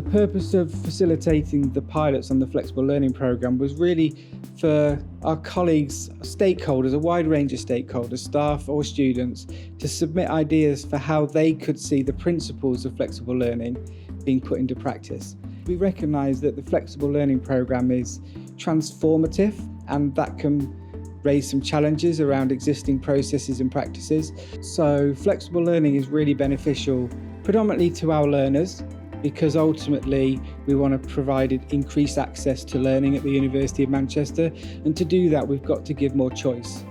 purpose of facilitating the pilots on the flexible learning programme was really for our colleagues, stakeholders, a wide range of stakeholders, staff or students, to submit ideas for how they could see the principles of flexible learning being put into practice. We recognise that the flexible learning programme is transformative, and that can raise some challenges around existing processes and practices. So flexible learning is really beneficial predominantly to our learners, because ultimately we want to provide increased access to learning at the University of Manchester, and to do that we've got to give more choice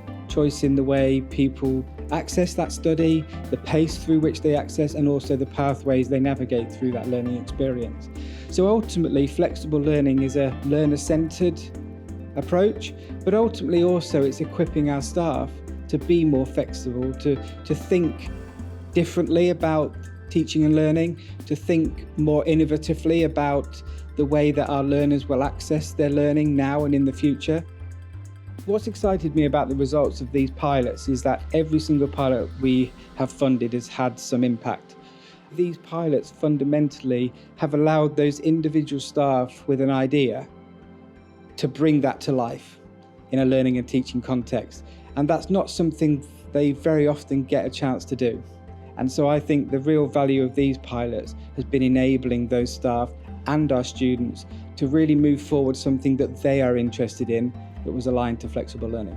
in the way people access that study, the pace through which they access, and also the pathways they navigate through that learning experience. So ultimately flexible learning is a learner-centred approach, but ultimately also it's equipping our staff to be more flexible, to think differently about teaching and learning, to think more innovatively about the way that our learners will access their learning now and in the future. What's excited me about the results of these pilots is that every single pilot we have funded has had some impact. These pilots fundamentally have allowed those individual staff with an idea to bring that to life in a learning and teaching context. And that's not something they very often get a chance to do. And so I think the real value of these pilots has been enabling those staff and our students to really move forward something that they are interested in that was aligned to flexible learning.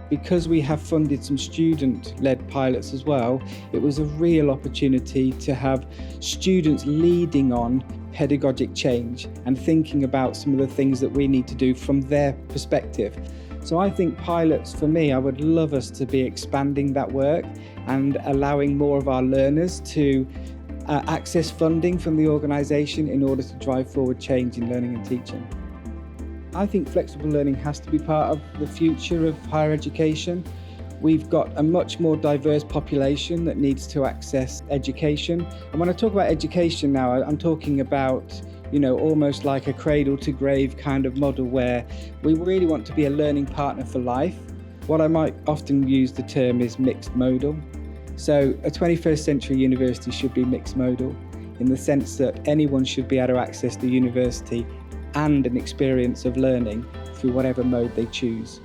Because we have funded some student-led pilots as well, it was a real opportunity to have students leading on pedagogic change and thinking about some of the things that we need to do from their perspective. So I think pilots, for me, I would love us to be expanding that work and allowing more of our learners to access funding from the organisation in order to drive forward change in learning and teaching. I think flexible learning has to be part of the future of higher education. We've got a much more diverse population that needs to access education. And when I talk about education now, I'm talking about, almost like a cradle to grave kind of model where we really want to be a learning partner for life. What I might often use the term is mixed modal. So a 21st century university should be mixed modal in the sense that anyone should be able to access the university and an experience of learning through whatever mode they choose.